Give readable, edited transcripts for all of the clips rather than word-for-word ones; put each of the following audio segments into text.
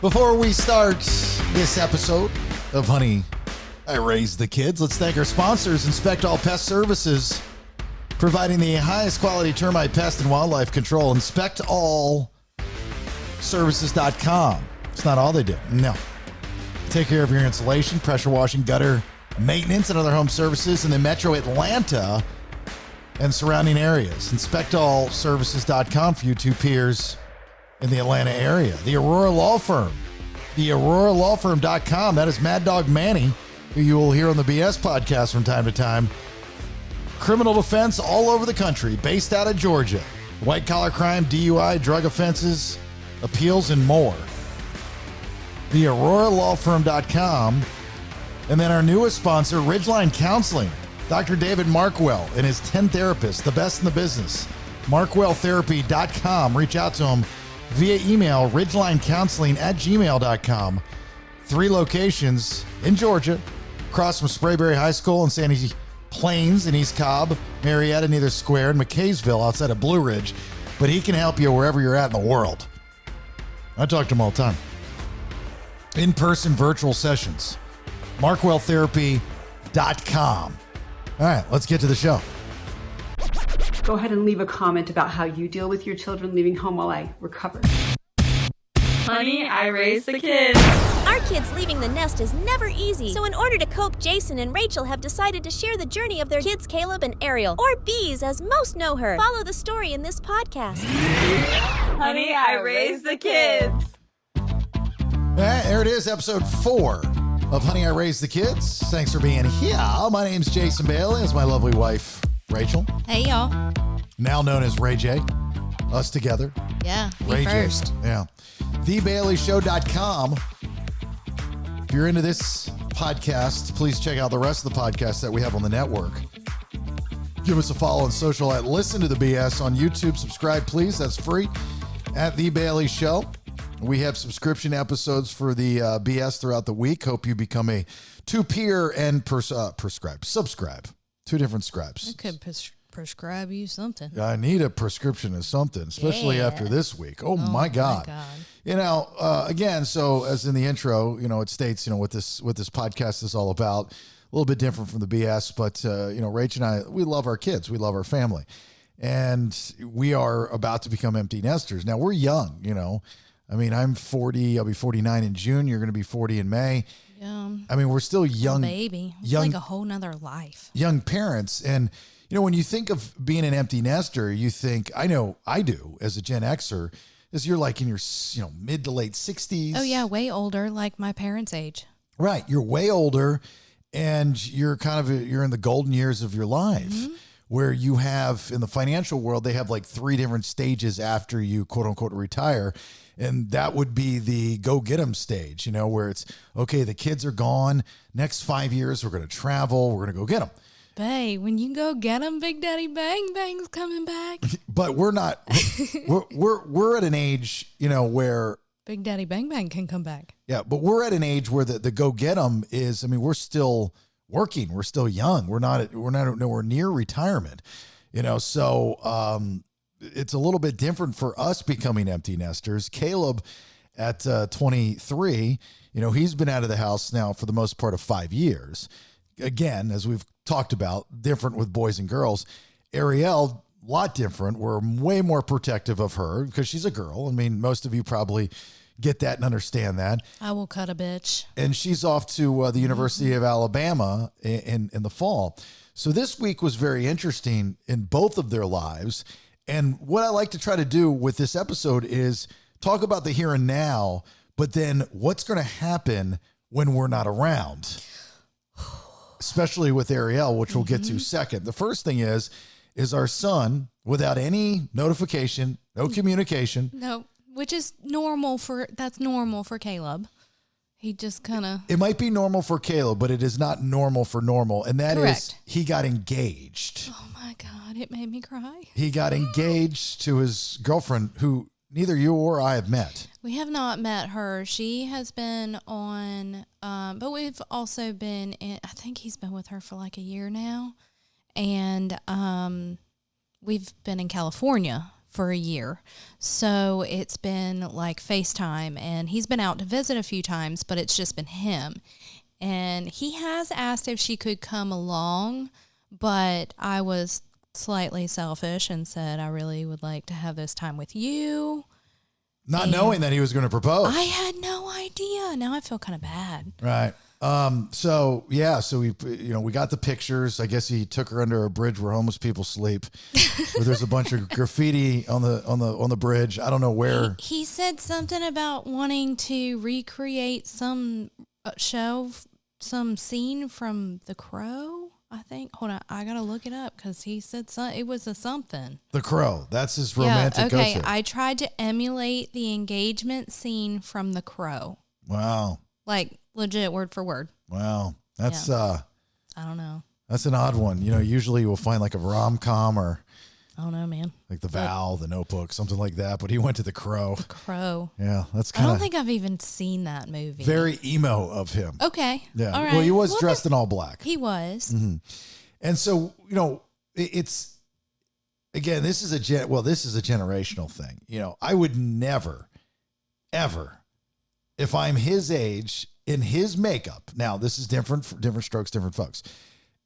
Before we start this episode of Honey, I Raised the Kids, let's thank our sponsors, Inspect All Pest Services, providing the highest quality termite pest and wildlife control. InspectAllServices.com. It's not all they do. No. Take care of your insulation, pressure washing, gutter maintenance, and other home services in the metro Atlanta and surrounding areas. InspectAllServices.com for you two peers in the Atlanta area. The Aurora Law Firm. The AuroraLawFirm.com. That is Mad Dog Manny, who you will hear on the BS podcast from time to time. Criminal defense all over the country, based out of Georgia. White collar crime, DUI, drug offenses, appeals, and more. The AuroraLawFirm.com. And then our newest sponsor, Ridgeline Counseling. Dr. David Markwell and his 10 therapists, the best in the business. MarkwellTherapy.com. Reach out to him via email, ridgelinecounseling@gmail.com. 3 locations in Georgia, across from Sprayberry High School in Sandy Plains in East Cobb, Marietta near the Square, and McKaysville outside of Blue Ridge. But he can help you wherever you're at in the world. I talk to him all the time. In-person virtual sessions. MarkwellTherapy.com. All right, let's get to the show. Go ahead and leave a comment about how you deal with your children leaving home while I recover. Honey, I raised the kids. Our kids leaving the nest is never easy. So in order to cope, Jason and Rachel have decided to share the journey of their kids, Caleb and Ariel, or Bees as most know her. Follow the story in this podcast. Honey, I raised the kids. There it is, episode 4 of Honey, I Raised the Kids. Thanks for being here. My name's Jason Bailey. It's my lovely wife, Rachel. Hey, y'all. Now known as RaeJae. Us together. Yeah, RaeJae. first. Yeah. TheBaileyShow.com. If you're into this podcast, please check out the rest of the podcasts that we have on the network. Give us a follow on social at Listen to the BS on YouTube. Subscribe, please. That's free at The Bailey Show. We have subscription episodes for the BS throughout the week. Hope you become a two-peer and subscribe. 2 different scribes. I could prescribe you something. I need a prescription of something, especially after this week. Oh my God. You know, again, so as in the intro, you know, it states, you know, what this podcast is all about. A little bit different from the BS, but, you know, Rach and I, we love our kids. We love our family. And we are about to become empty nesters. Now, we're young, you know. I mean, I'm 40. I'll be 49 in June. You're going to be 40 in May. Yeah. I mean, we're still young. Baby. It's young, like a whole nother life. Young parents. And, you know, when you think of being an empty nester, you think, I know I do as a Gen Xer, is you're like in your, you know, mid to late 60s. Oh, yeah. Way older, like my parents' age. Right. You're way older and you're you're in the golden years of your life where you have in the financial world, they have like 3 different stages after you quote unquote retire. And that would be the go get them stage, you know, where it's, okay, the kids are gone. Next 5 years, we're going to travel. We're going to go get them. Babe, when you go get them, Big Daddy Bang Bang's coming back. But we're not, we're at an age, you know, where Big Daddy Bang Bang can come back. Yeah. But we're at an age where the go get them is, I mean, we're still working. We're still young. We're not nowhere near retirement, you know, so, it's a little bit different for us becoming empty nesters. Caleb at 23, you know, he's been out of the house now for the most part of 5 years. Again, as we've talked about, different with boys and girls. Ariel, a lot different. We're way more protective of her because she's a girl. I mean, most of you probably get that and understand that. I will cut a bitch. And she's off to the University of Alabama in the fall. So this week was very interesting in both of their lives. And what I like to try to do with this episode is talk about the here and now, but then what's going to happen when we're not around, especially with Ariel, which we'll get to second. The first thing is our son, without any notification, no communication. No, which is normal that's normal for Caleb. He just kind of... It might be normal for Caleb, but it is not normal for normal. And that Correct. is he got engaged. Oh my God, it made me cry. He got engaged to his girlfriend who neither you or I have met. We have not met her. She has been on, but we've also been in, I think he's been with her for like a year now. And we've been in California for a year. So it's been like FaceTime, and he's been out to visit a few times, but it's just been him. And he has asked if she could come along, but I was slightly selfish and said, I really would like to have this time with you. Not knowing that he was going to propose. I had no idea. Now I feel kind of bad. Right. So we got the pictures. I guess he took her under a bridge where homeless people sleep, where there's a bunch of graffiti on the bridge. I don't know where. He said something about wanting to recreate some some scene from The Crow, I think. Hold on, I gotta look it up because he said it was a something. The Crow. That's his romantic okay. go-to. I tried to emulate the engagement scene from The Crow. Wow. Like legit word for word. Wow. That's I don't know. That's an odd one. Usually you will find like a rom-com or I don't know, man. like The Vow, The Notebook, something like that. But he went to The Crow. The Crow. Yeah, that's I kind don't of think I've even seen that movie. very emo of him. Okay. Yeah. All right. Well, he was dressed in all black. He was. Mm-hmm. And so, it's, again, this is a generational thing. I would never, ever, if I'm his age in his makeup. Now, this is different strokes, different folks.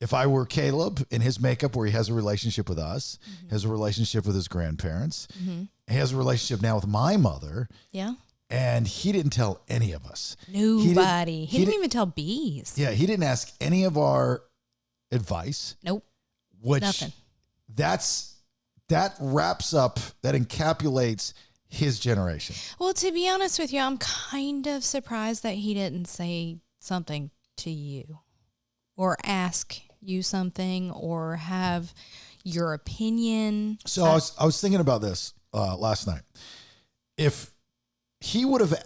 If I were Caleb in his makeup where he has a relationship with us, has a relationship with his grandparents, he has a relationship now with my mother. Yeah. And he didn't tell any of us. Nobody. He didn't even tell bees. Yeah, he didn't ask any of our advice. Nope. Which Nothing. That wraps up, that encapsulates his generation. Well, to be honest with you, I'm kind of surprised that he didn't say something to you or ask you something or have your opinion. So I was thinking about this last night. If he would have,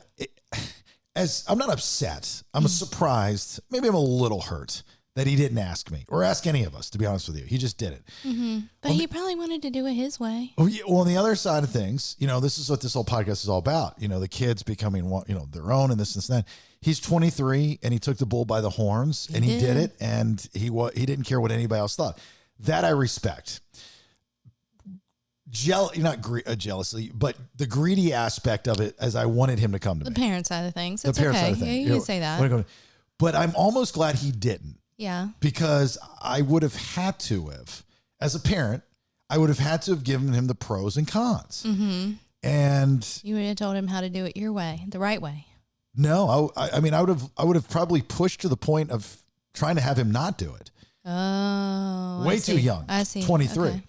I'm not upset. I'm surprised. Maybe I'm a little hurt that he didn't ask me or ask any of us, to be honest with you. He just did it. Mm-hmm. But he probably wanted to do it his way. Oh, yeah, well, on the other side of things, this is what this whole podcast is all about. The kids becoming, their own and this and that. He's 23 and he took the bull by the horns and he did it. And he didn't care what anybody else thought. That I respect. Jealousy, but the greedy aspect of it, as I wanted him to come to me. The parent side of things. It's okay. Yeah, you can say that. But I'm almost glad he didn't. Yeah. Because I would have had to have, as a parent, I would have had to have given him the pros and cons. Mm-hmm. And you would have told him how to do it your way, the right way. No, I would have probably pushed to the point of trying to have him not do it. Oh, way too young. I see. 23. Okay.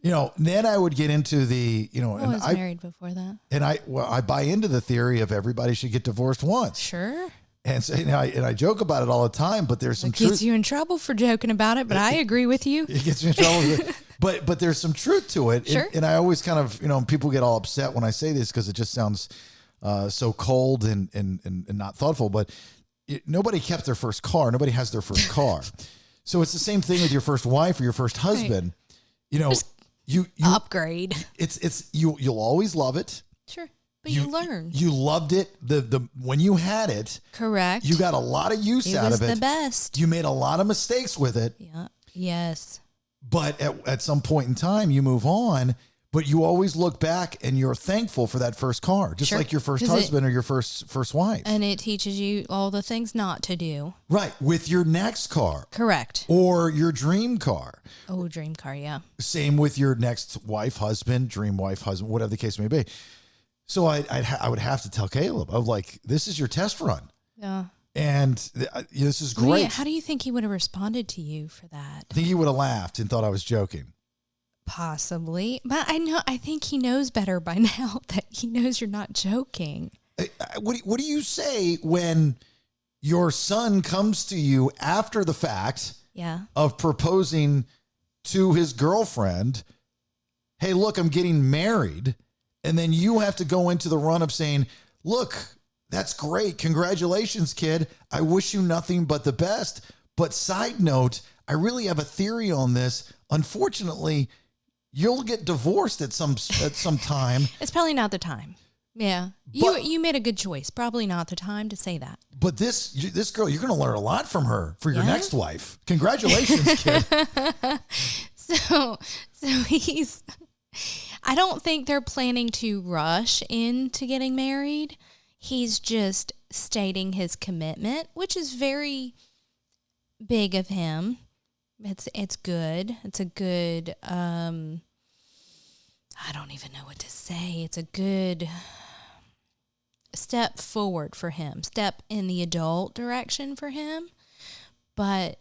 Yeah. Then I would get into the, I was married before that. And I buy into the theory of everybody should get divorced once. Sure. And so, I joke about it all the time, but there's some truth. It gets you in trouble for joking about it, but I agree with you. It gets me in trouble. But there's some truth to it. Sure. And I always kind of, people get all upset when I say this because it just sounds so cold and not thoughtful. But nobody kept their first car. Nobody has their first car. So it's the same thing with your first wife or your first husband. Right. You upgrade. You'll always love it. Sure. But you learn. You loved it. The when you had it. Correct. You got a lot of use out of it. It was the best. You made a lot of mistakes with it. Yeah. Yes. But at some point in time, you move on. But you always look back and you're thankful for that first car, just like your first husband or your first wife. And it teaches you all the things not to do. Right. With your next car. Correct. Or your dream car. Oh, dream car, yeah. Same with your next wife, husband, dream wife, husband, whatever the case may be. So I would have to tell Caleb, I'm like, this is your test run. Yeah. And this is great. How do you think he would have responded to you for that? I think he would have laughed and thought I was joking. Possibly. But I think he knows better by now that he knows you're not joking. What do you say when your son comes to you after the fact of proposing to his girlfriend? Hey, look, I'm getting married. And then you have to go into the run of saying, look, that's great. Congratulations, kid. I wish you nothing but the best. But side note, I really have a theory on this. Unfortunately, you'll get divorced at some time. It's probably not the time. Yeah. You made a good choice. Probably not the time to say that. But this girl, you're going to learn a lot from her for your next wife. Congratulations, kid. So he's... I don't think they're planning to rush into getting married. He's just stating his commitment, which is very big of him. It's good. It's a good, I don't even know what to say. It's a good step forward for him, step in the adult direction for him. But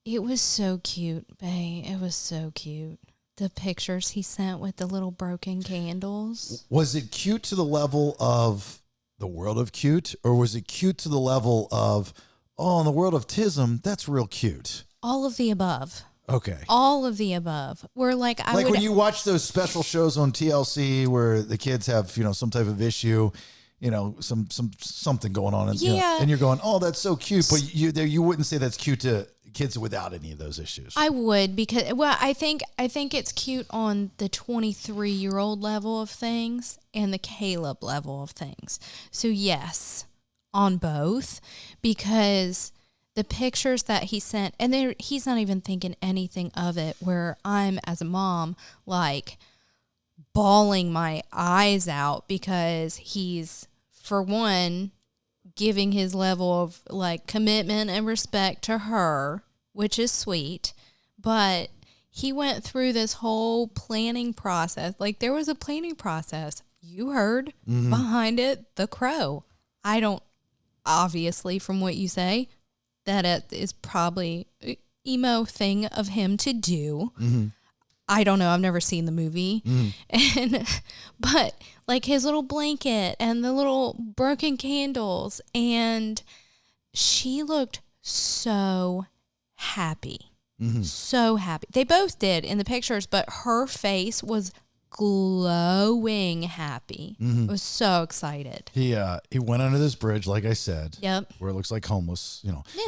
it was so cute, babe. It was so cute. The pictures he sent with the little broken candles. Was it cute to the level of the world of cute, or was it cute to the level of, oh, in the world of Tism, that's real cute? All of the above. Okay. All of the above. We're like, when you watch those special shows on TLC where the kids have, some type of issue, something going on, and, and you're going, oh, that's so cute, but you wouldn't say that's cute to kids without any of those issues. I would, because I think it's cute on the 23-year-old level of things and the Caleb level of things. So yes, on both, because the pictures that he sent, and he's not even thinking anything of it, where I'm, as a mom, like bawling my eyes out because he's, for one, giving his level of like commitment and respect to her, which is sweet, but he went through this whole planning process. Like, there was a planning process. You heard behind it, the crow. I don't, obviously, from what you say, that it is probably an emo thing of him to do. I don't know. I've never seen the movie. But like his little blanket and the little broken candles, and she looked so happy. So happy. They both did in the pictures, but her face was glowing happy. Was so excited. He went under this bridge, like I said. Yep. Where it looks like homeless.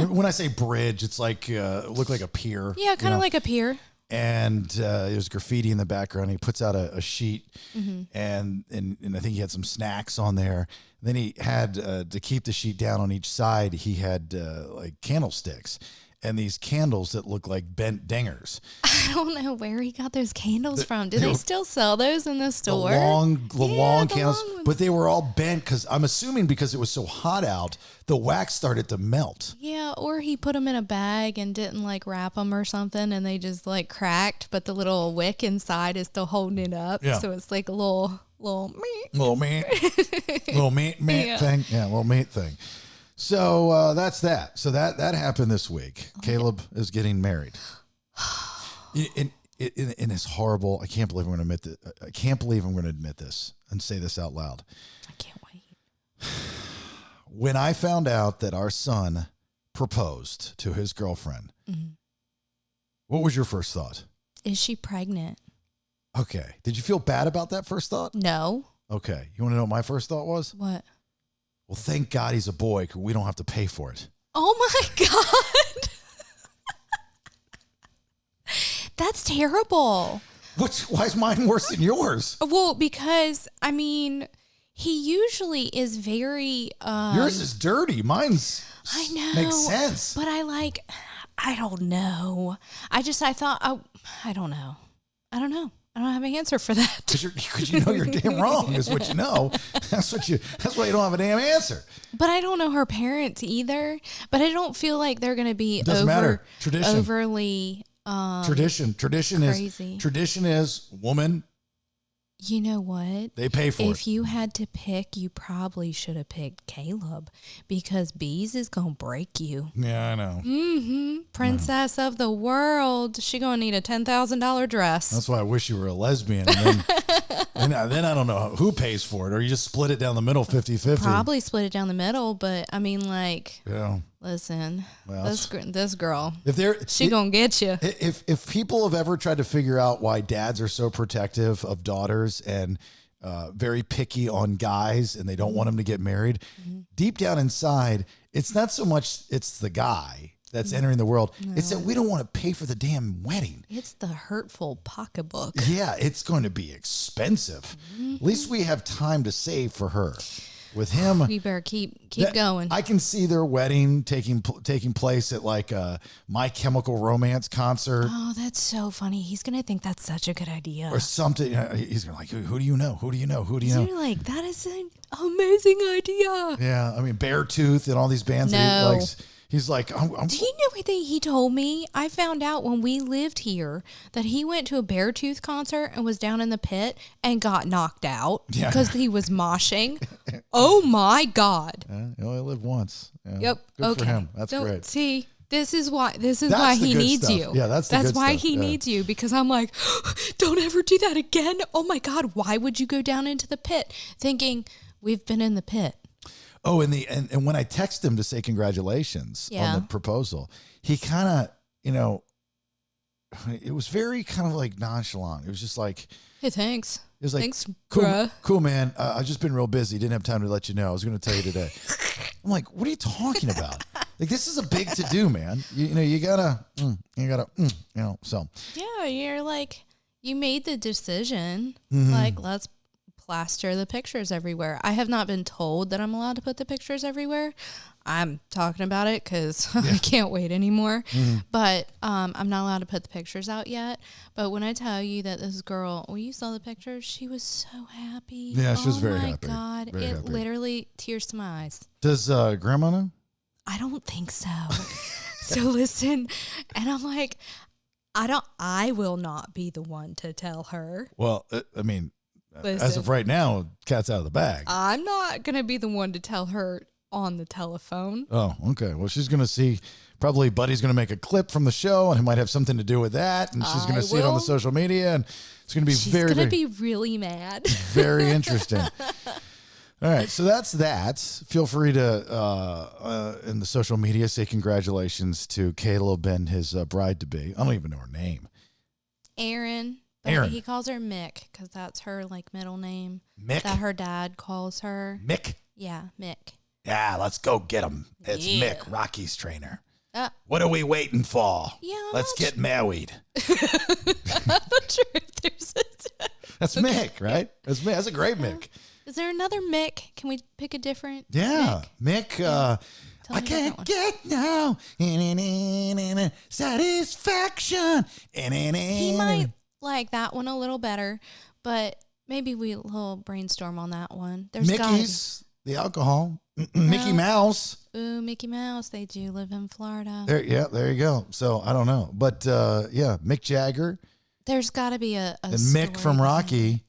When I say bridge, it's like it looked like a pier. Yeah, kind of like a pier. And there's graffiti in the background. He puts out a sheet, and I think he had some snacks on there. Then he had to keep the sheet down on each side. He had like candlesticks. And these candles that look like bent dingers. I don't know where he got those candles from. Do they still sell those in the store? The long candles. But they were all bent because I'm assuming because it was so hot out, the wax started to melt. Yeah, or he put them in a bag and didn't like wrap them or something, and they just like cracked, but the little wick inside is still holding it up. Yeah. So it's like a little meat thing. Yeah, little meat thing. So that's that. So that happened this week. Caleb is getting married. And it's horrible. I can't believe I'm going to admit that. I can't believe I'm going to admit this and say this out loud. I can't wait. When I found out that our son proposed to his girlfriend, what was your first thought? Is she pregnant? Okay. Did you feel bad about that first thought? No. Okay. You want to know what my first thought was? What? Well, thank God he's a boy because we don't have to pay for it. Oh, my God. That's terrible. Why is mine worse than yours? Well, because, I mean, he usually is very... yours is dirty. Mine's... I know. Makes sense. But I don't know. I thought, I don't know. I don't have an answer for that. Because you know you're damn wrong is what you know. That's why you don't have a damn answer. But I don't know her parents either. But I don't feel like they're going to be overly tradition crazy. Tradition is woman. You know what? They pay for it. If you had to pick, you probably should have picked Caleb because Bees is going to break you. Yeah, I know. Princess of the world. She going to need a $10,000 dress. That's why I wish you were a lesbian. And then I don't know who pays for it, or you just split it down the middle 50-50. Probably split it down the middle, but I mean, like, yeah. Listen, this girl, she gonna get you. If people have ever tried to figure out why dads are so protective of daughters and very picky on guys, and they don't want them to get married, deep down inside, it's not so much it's the guy that's entering the world. No. It's that we don't want to pay for the damn wedding. It's the hurtful pocketbook. Yeah, it's going to be expensive. At least we have time to save for her. with him. You better keep going. I can see their wedding taking place at like a My Chemical Romance concert. Oh, that's so funny. He's gonna think that's such a good idea. Or something. He's gonna like, who do you know? Who do you know? Who do you know? You're like, that is an amazing idea. Yeah, I mean, Beartooth and all these bands that he likes. He's like, Do you know anything he told me? I found out when we lived here that he went to a Beartooth concert and was down in the pit and got knocked out because he was moshing. Oh my God. He only lived once. Yeah. Yep. Good okay. for him. That's great. See, this is why he needs stuff. you. Yeah, that's why stuff. he needs you, because I'm like, don't ever do that again. Oh my God, why would you go down into the pit thinking we've been in the pit? Oh, and when I text him to say congratulations on the proposal, he kind of, it was very kind of like nonchalant. It was just like, hey, thanks. It was like, thanks, cool, bruh. Cool, man. I've just been real busy. Didn't have time to let you know. I was going to tell you today. I'm like, what are you talking about? Like, this is a big to do, man. You gotta, so. Yeah, you're like, you made the decision. Like, let's plaster the pictures everywhere. I have not been told that I'm allowed to put the pictures everywhere. I'm talking about it because I can't wait anymore. But I'm not allowed to put the pictures out yet. But when I tell you that this girl, you saw the pictures, she was so happy. Yeah, she was very happy. Oh my God. Very happy. Literally tears to my eyes. Does Grandma know? I don't think so. So listen, and I'm like, I will not be the one to tell her. Well, I mean, Listen, as of right now, cat's out of the bag. I'm not going to be the one to tell her on the telephone. Oh, okay. Well, she's going to see, probably Buddy's going to make a clip from the show, and it might have something to do with that, and she's going to see it on the social media, and it's going to be She's very, going to be really mad. very interesting. All right, so that's that. Feel free to, in the social media, say congratulations to Caleb and his bride-to-be. I don't even know her name. Aaron. But he calls her Mick because that's her like middle name. Mick? That her dad calls her. Mick? Yeah, Mick. Yeah, let's go get him. It's Yeah. Mick, Rocky's trainer. What are we waiting for? Yeah, let's get married. I'm not sure if there's That's Mick, right? That's Mick. That's a great Mick. Is there another Mick? Can we pick a different Yeah, Mick. I me can't about get no satisfaction. He might like that one a little better, but maybe we'll brainstorm on that one. There's Mickey's, the alcohol. Mickey Mouse. Ooh, Mickey Mouse. They do live in Florida. There you go. So I don't know. But Mick Jagger. There's got to be a and Mick from Rocky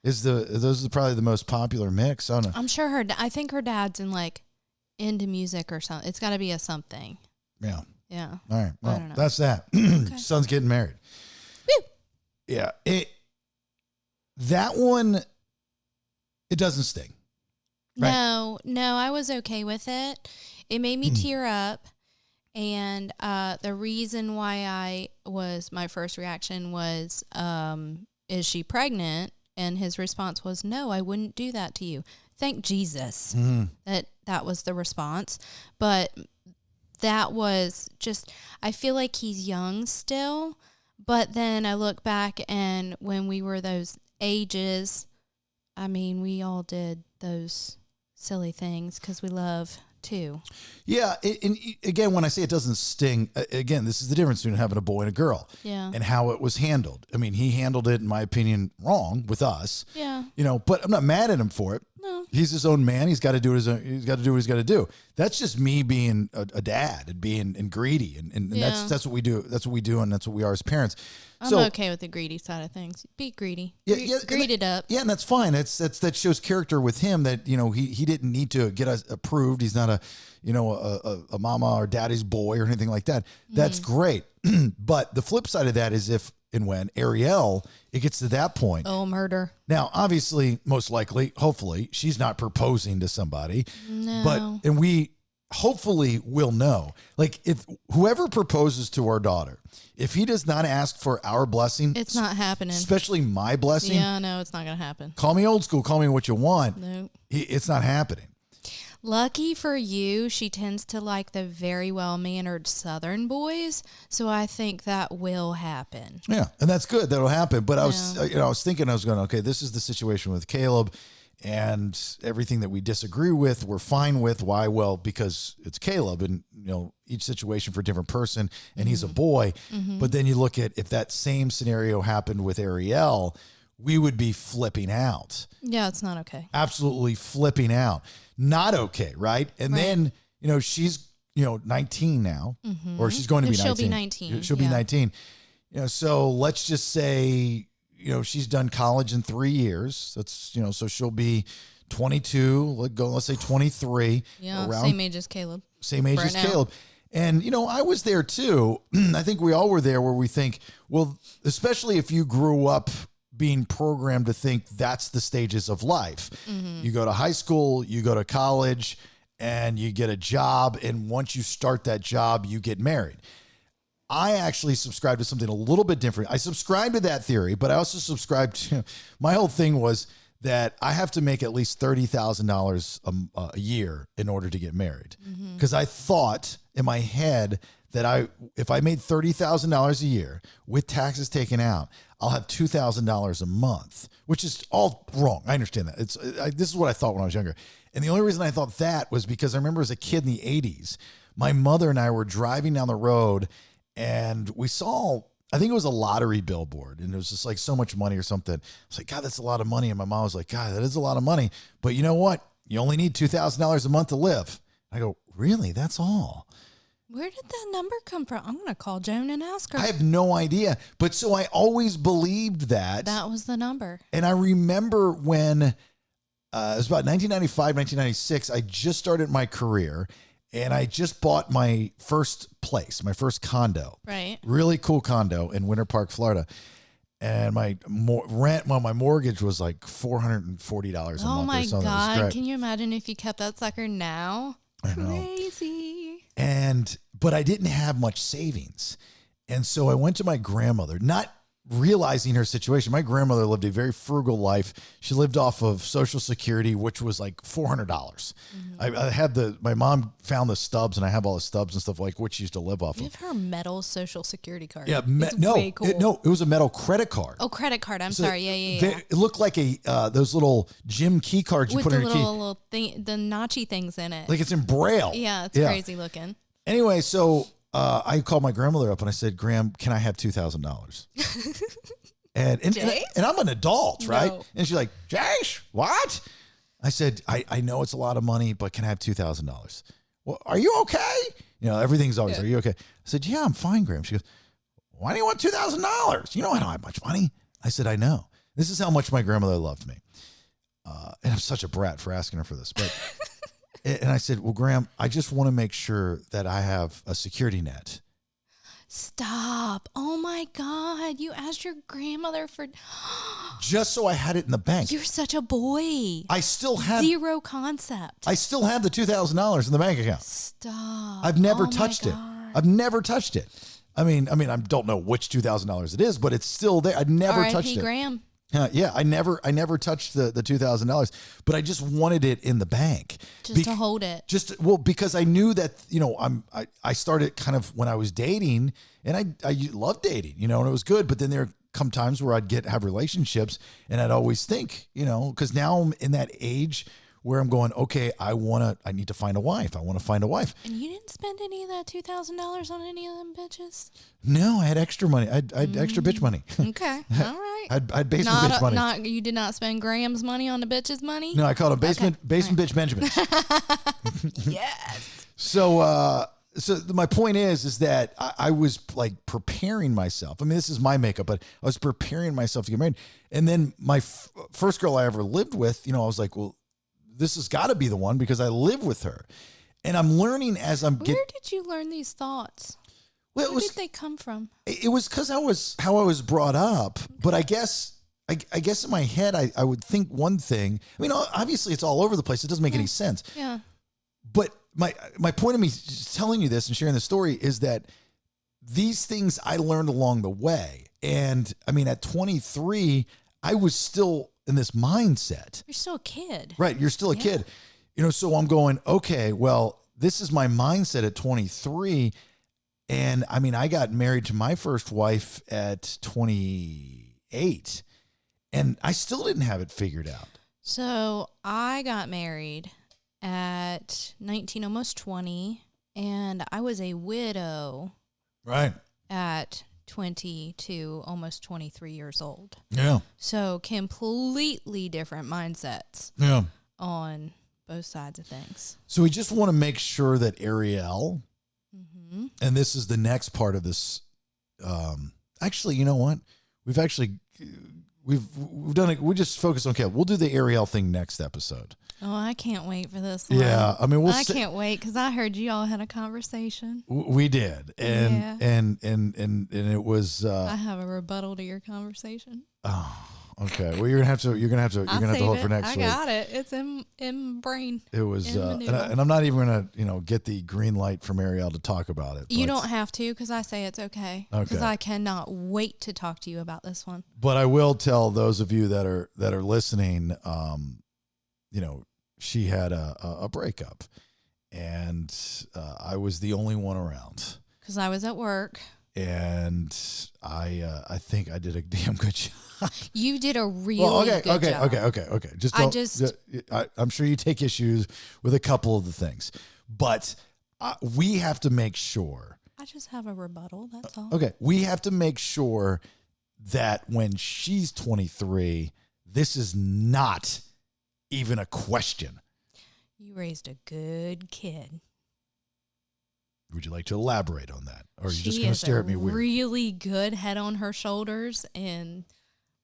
those are probably the most popular Micks. I don't know. I'm sure I think her dad's into music or something. It's got to be a something. Yeah. Yeah. All right. Well, I don't know. that's that. Okay. Son's getting married. Woo! Yeah. That one, it doesn't sting. Right? No, I was okay with it. It made me tear up. And the reason why my first reaction was, is she pregnant? And his response was, no, I wouldn't do that to you. Thank Jesus that was the response. But that was just, I feel like he's young still. But then I look back, and when we were those ages, I mean, we all did those silly things because we love too. Yeah. And again, when I say it doesn't sting, again, this is the difference between having a boy and a girl. Yeah. And how it was handled. I mean, he handled it, in my opinion, wrong with us. Yeah. But I'm not mad at him for it. No. He's his own man. He's got to do he's got to do what he's got to do. That's just me being a dad and being greedy, and Yeah. that's what we do. That's what we do, and that's what we are as parents. I'm okay with the greedy side of things. Be greedy. Greed it up. Yeah, and that's fine. That shows character with him. That he didn't need to get us approved. He's not a mama or daddy's boy or anything like that. That's great. But the flip side of that is if and when Ariel, it gets to that point. Oh, murder. Now, obviously, most likely, hopefully, she's not proposing to somebody. No. And we hopefully will know. Like, if whoever proposes to our daughter, if he does not ask for our blessing, It's not happening. especially my blessing, Yeah, no, it's not going to happen. call me old school, call me what you want. Nope. It's not happening. Lucky for you, she tends to like the very well-mannered Southern boys, so I think that will happen. Yeah, and that's good. That'll happen. But I was thinking, I was going, okay, this is the situation with Caleb, And everything that we disagree with, we're fine with. Why? Well, because it's Caleb, and each situation for a different person, and he's a boy. But then you look at if that same scenario happened with Ariel, we would be flipping out. Yeah, it's not okay. Absolutely flipping out. Not okay, right? And then, she's 19 now, or she's going to be 19. She'll be 19. She'll be 19. So let's just say, she's done college in 3 years. That's, so she'll be 22. Let's say 23. Yeah, around, same age as Caleb. Same age as Caleb. And, I was there too. I think we all were there where we think, well, especially if you grew up being programmed to think that's the stages of life. You go to high school, you go to college, and you get a job. And once you start that job, you get married. I actually subscribe to something a little bit different. I subscribe to that theory, but I also subscribe to, my whole thing was that I have to make at least $30,000 a year in order to get married. Because I thought in my head that if I made $30,000 a year with taxes taken out, I'll have $2,000 a month, which is all wrong. I understand that. This is what I thought when I was younger. And the only reason I thought that was because I remember as a kid in the 80s, my mother and I were driving down the road and we saw, I think it was a lottery billboard, and it was just like so much money or something. I was like, God, that's a lot of money. And my mom was like, God, that is a lot of money. But you know what? You only need $2,000 a month to live. I go, really? That's all? Where did that number come from? I'm going to call Joan and ask her. I have no idea. But so I always believed that. That was the number. And I remember when it was about 1995, 1996, I just started my career. And I just bought my first place, my first condo. Right. Really cool condo in Winter Park, Florida. And my my mortgage was like $440 a month. Oh my or something. God. Can you imagine if you kept that sucker now? I know. Crazy. But I didn't have much savings. And so I went to my grandmother, not realizing her situation. My grandmother lived a very frugal life. She lived off of Social Security, which was like $400. I had my mom found the stubs, and I have all the stubs and stuff like which she used to live off You of. have her metal Social Security card. Yeah, way cool. it was a metal credit card. Oh, credit card. I'm sorry. Yeah. It looked like those little gym key cards you With put the in your key. little thing, the notchy things in it. Like it's in Braille. Yeah, it's crazy looking. Anyway, so I called my grandmother up and I said, Graham, can I have $2,000? and I'm an adult, right? No. And she's like, Jace, what? I said, I know it's a lot of money, but can I have $2,000? Well, are you okay? Everything's always, are you okay? I said, yeah, I'm fine, Graham. She goes, why do you want $2,000? You know I don't have much money. I said, I know. This is how much my grandmother loved me. And I'm such a brat for asking her for this. But and I said, well, Graham, I just want to make sure that I have a security net. Stop. Oh my God. You asked your grandmother for... Just so I had it in the bank. You're such a boy. I still have... Zero concept. I still have the $2,000 in the bank account. Stop. I've never touched it. I've never touched it. I mean, I don't know which $2,000 it is, but it's still there. I've never touched it. Graham. Yeah, I never touched the $2,000, but I just wanted it in the bank. Just to hold it. Because I knew that, I started kind of when I was dating, and I loved dating, and it was good, but then there come times where I'd have relationships, and I'd always think, because now I'm in that age where I'm going, okay, I need to find a wife. I want to find a wife. And you didn't spend any of that $2,000 on any of them bitches? No, I had extra money. I had extra bitch money. Okay, all right. I had basement bitch money. You did not spend Graham's money on the bitch's money? No, I called them basement bitch Benjamins. Yes. So my point is that I was like preparing myself. I mean, this is my makeup, but I was preparing myself to get married. And then my first girl I ever lived with, I was like, well, this has got to be the one because I live with her. And I'm learning as I'm getting... Where did you learn these thoughts? Well, Where did they come from? It was because how I was brought up. But I guess in my head, I would think one thing. I mean, obviously it's all over the place. It doesn't make any sense. Yeah. But my point of me telling you this and sharing the story is that these things I learned along the way. And I mean, at 23, I was still in this mindset. You're still a kid. Right. You're still a kid. So I'm going, okay, well, this is my mindset at 23. And I mean, I got married to my first wife at 28 and I still didn't have it figured out. So I got married at 19, almost 20, and I was a widow Right. at 22, almost 23 years old. Yeah. So completely different mindsets Yeah. on both sides of things. So we just want to make sure that Ariel, and this is the next part of this. Actually, you know what? We've done it. We just focus on Caleb. We'll do the Ariel thing next episode. Oh, I can't wait for this one. Yeah, I mean, I can't wait because I heard you all had a conversation. We did, and it was. I have a rebuttal to your conversation. Oh, okay. Well, you're gonna have to hold it for next week. I got it. It's in brain. It was, and I'm not even gonna get the green light from Ariel to talk about it. You don't have to because I say it's okay. Because I cannot wait to talk to you about this one. But I will tell those of you that are listening, she had a breakup, and I was the only one around because I was at work. And I think I did a damn good job. You did a really good job. Okay. I'm sure you take issues with a couple of the things, but we have to make sure. I just have a rebuttal. That's all. Okay. We have to make sure that when she's 23, this is not even a question. You raised a good kid. Would you like to elaborate on that? Or are you just going to stare at me weird? Really good head on her shoulders. And,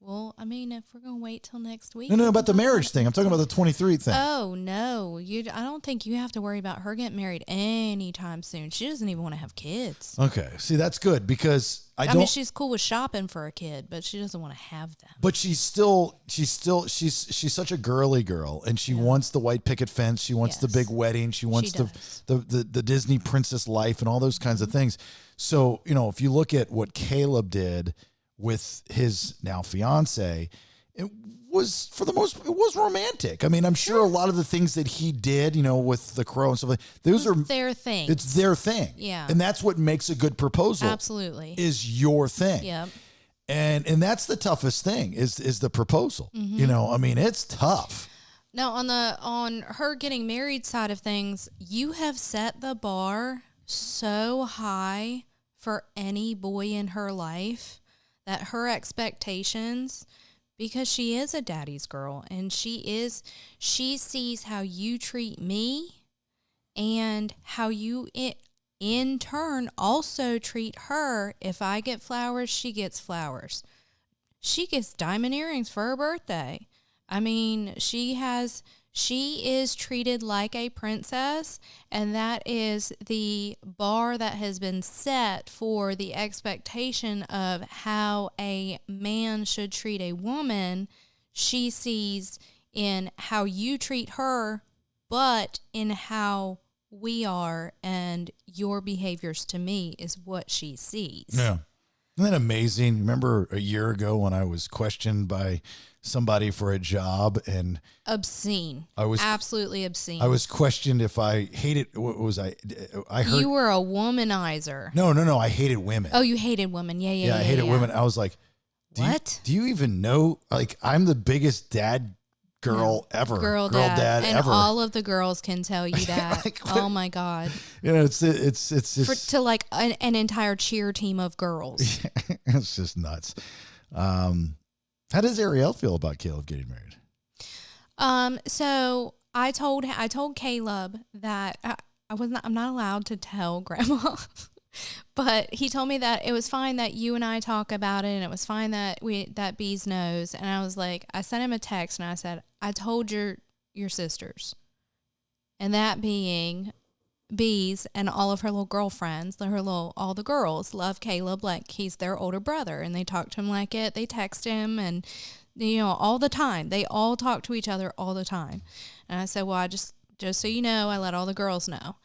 well, I mean, if we're going to wait till next week. No, about the marriage thing. I'm talking about the 23 thing. Oh, no. I don't think you have to worry about her getting married anytime soon. She doesn't even want to have kids. Okay. See, that's good because I mean, she's cool with shopping for a kid, but she doesn't want to have them. But she's such a girly girl, and she wants the white picket fence. She wants the big wedding. She wants the Disney princess life and all those kinds of things. So, if you look at what Caleb did with his now fiance, it was romantic. I mean, I'm sure a lot of the things that he did, with the crow and stuff like that, those are their thing. It's their thing. Yeah. And that's what makes a good proposal. Absolutely. Is your thing. Yep. And that's the toughest thing is the proposal. I mean, it's tough. Now, on her getting married side of things, you have set the bar so high for any boy in her life that her expectations, because she is a daddy's girl and she sees how you treat me and how you in turn also treat her. If I get flowers, she gets flowers. She gets diamond earrings for her birthday. I mean, she is treated like a princess, and that is the bar that has been set for the expectation of how a man should treat a woman. She sees in how you treat her, but in how we are and your behaviors to me is what she sees. Yeah. Isn't that amazing? Remember a year ago when I was questioned by somebody for a job and obscene. I was absolutely obscene. I was questioned if I hated. What was I? I heard you were a womanizer. No. I hated women. Oh, you hated women. Yeah. I hated women. I was like, what? Do you even know? Like, I'm the biggest dad girl ever. Girl dad and ever. All of the girls can tell you that. Like, oh my God. It's just to like an entire cheer team of girls. It's just nuts. How does Ariel feel about Caleb getting married? So I told Caleb that I'm not allowed to tell Grandma, but he told me that it was fine that you and I talk about it, and it was fine that Bees knows. And I was like, I sent him a text and I said, I told your sisters, and that being Bees and all of her little girlfriends, all the girls love Caleb like he's their older brother, and they talk to him like it. They text him and all the time. They all talk to each other all the time. And I said, well, I just so you know, I let all the girls know.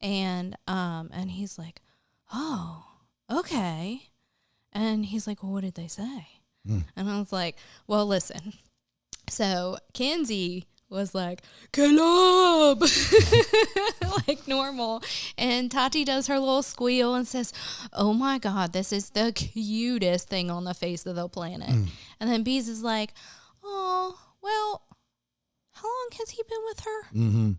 And he's like, oh, okay. And he's like, well, what did they say? And I was like, well, listen. So Kenzie was like, Caleb, like normal. And Tati does her little squeal and says, oh my God, this is the cutest thing on the face of the planet. And then Bees is like, oh, well, How long has he been with her? Mm-hmm.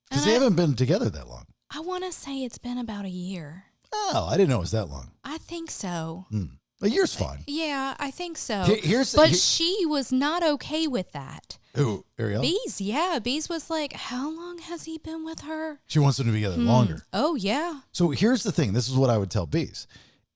Because they haven't been together that long. I want to say it's been about a year. Oh, I didn't know it was that long. I think so. A year's fine. Yeah, I think so. She was not okay with that. Who, Ariel? Bees, yeah. Bees was like, how long has he been with her? She wants them to be together longer. Oh, yeah. So here's the thing. This is what I would tell Bees.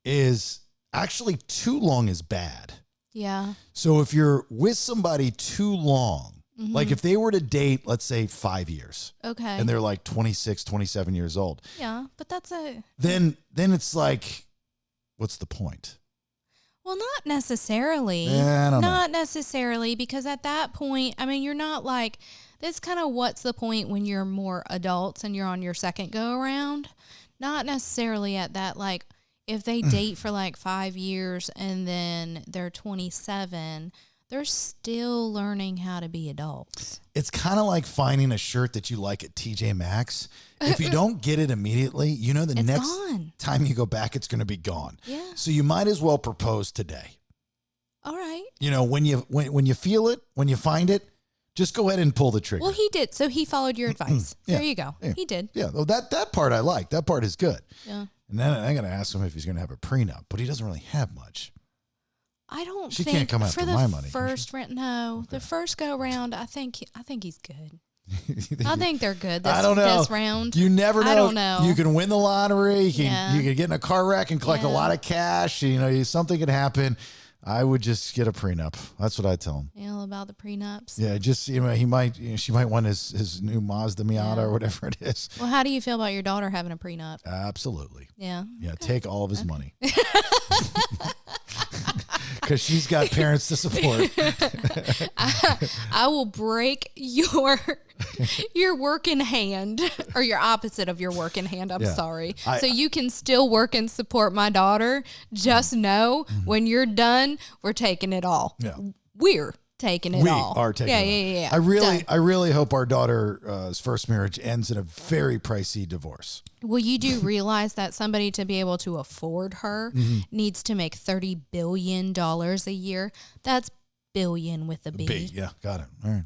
Is actually too long is bad. Yeah. So if you're with somebody too long, like if they were to date, let's say 5 years. Okay. And they're like 26, 27 years old. Yeah, but that's Then it's like, what's the point? Well, not necessarily. I don't know. Not necessarily, because at that point, I mean, you're not like, this kind of what's the point when you're more adults and you're on your second go around. Not necessarily at that, like, if they date for like 5 years and then they're 27, they're still learning how to be adults. It's kind of like finding a shirt that you like at TJ Maxx. If you don't get it immediately, you know the next time you go back, it's going to be gone. Yeah. So you might as well propose today. All right. You know, when you feel it, when you find it, just go ahead and pull the trigger. Well, he did. So he followed your advice. Yeah. There you go. Yeah. He did. Yeah. Well, that part I like. That part is good. Yeah. And then I'm going to ask him if he's going to have a prenup, but he doesn't really have much. I don't She think can't come after for my the money, can first rent. No, the first go round, I think he's good. I think they're good. I don't know. This round, you never know. I don't know. You can win the lottery. You Yeah. can get in a car wreck and collect a lot of cash. You know, something could happen. I would just get a prenup. That's what I tell him. You know about the prenups. Yeah, just she might want his new Mazda Miata or whatever it is. Well, how do you feel about your daughter having a prenup? Absolutely. Yeah. Yeah, take all of his money. Because she's got parents to support. I will break your working hand, or your opposite of your working hand. I'm sorry. So you can still work and support my daughter. Just know when you're done, we're taking it all. Yeah. We're taking it all. We are taking it all. Yeah. I really hope our daughter's first marriage ends in a very pricey divorce. Well, you do realize that somebody to be able to afford her needs to make $30 billion a year. That's billion with a B. B, yeah, got it. All right.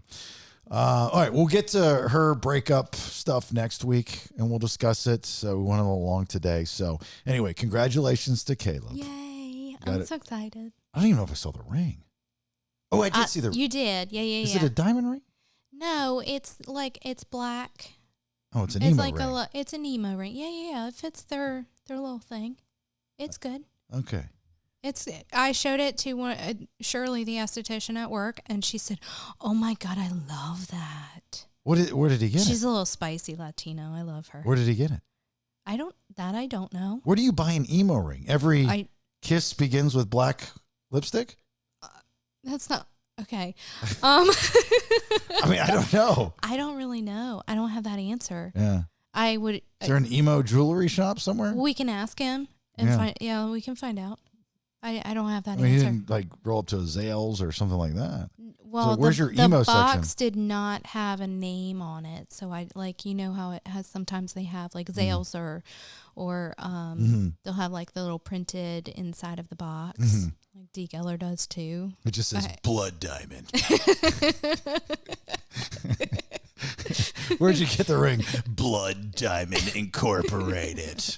All right, we'll get to her breakup stuff next week, and we'll discuss it. So we went along today. So anyway, congratulations to Caleb. Yay. I'm so excited. I don't even know if I saw the ring. Oh, I did see the... You did. Yeah. Is it a diamond ring? No, it's black. Oh, it's an emo ring. It's an emo ring. Yeah. It fits their little thing. It's good. Okay. I showed it to Shirley, the esthetician at work, and she said, "Oh my God, I love that." Where did he get it? She's a little spicy Latino. I love her. Where did he get it? I don't know. Where do you buy an emo ring? Every kiss begins with black lipstick? That's not okay. I mean, I don't know. I don't really know. I don't have that answer. Yeah. I would. Is there an emo jewelry shop somewhere? We can ask him and find. Yeah, we can find out. I don't have that answer. He didn't roll up to a Zales or something like that. Well, where's your emo the box section? did not have a name on it, so I how it has. Sometimes they have Zales or they'll have the little printed inside of the box, like D. Geller does too. It just says Blood Diamond. Where'd you get the ring? Blood Diamond Incorporated.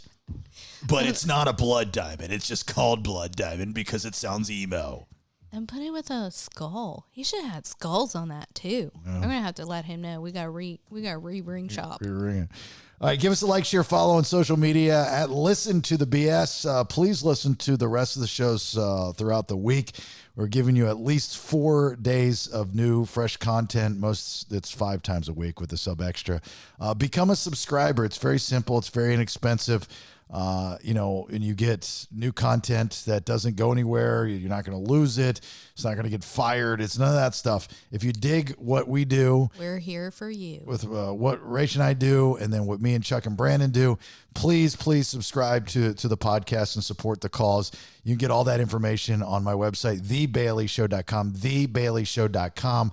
But it's not a blood diamond. It's just called Blood Diamond because it sounds emo. And put it with a skull. He should have had skulls on that too. I'm gonna have to let him know we got re-ring shop. Re-ring. All right, give us a like, share, follow on social media at Listen to the BS. Please listen to the rest of the shows throughout the week. We're giving you at least 4 days of new, fresh content. It's 5 times a week with the Sub Extra. Become a subscriber. It's very simple. It's very inexpensive. And you get new content that doesn't go anywhere. You're not going to lose it. It's not going to get fired. It's none of that stuff. If you dig what we do, we're here for you. With what RaeJae and I do, and then what me and Chuck and Brandon do, please subscribe to the podcast and support the cause. You can get all that information on my website, thebaileyshow.com, thebaileyshow.com.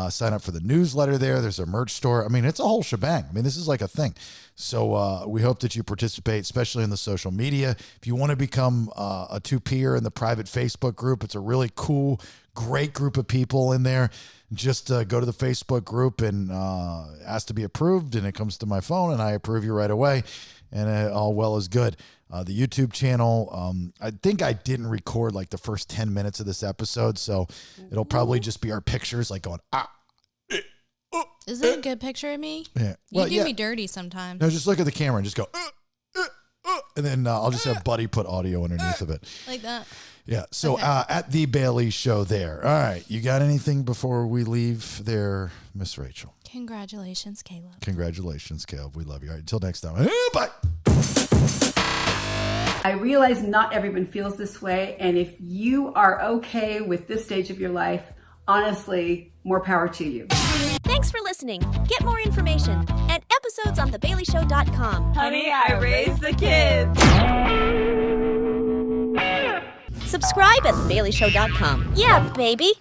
Sign up for the newsletter there. There's a merch store. I mean, it's a whole shebang. I mean, this is like a thing. So we hope that you participate, especially in the social media. If you want to become a 2P'er in the private Facebook group, it's a really cool, great group of people in there. Just go to the Facebook group and ask to be approved, and it comes to my phone, and I approve you right away, and all well is good. The YouTube channel, I think I didn't record like the first 10 minutes of this episode, so it'll probably just be our pictures like going, Is that a good picture of me? Yeah. You do me dirty sometimes. No, just look at the camera and just go, and then I'll just have Buddy put audio underneath of it. Like that. Yeah. So at the Bailey Show there. All right. You got anything before we leave there, Miss Rachel? Congratulations, Caleb. Congratulations, Caleb. We love you. All right. Until next time. Bye. I realize not everyone feels this way, and if you are okay with this stage of your life, honestly, more power to you. Thanks for listening. Get more information at episodes on thebaileyshow.com. Honey, I raised the kids. Subscribe at thebaileyshow.com. Yeah, baby.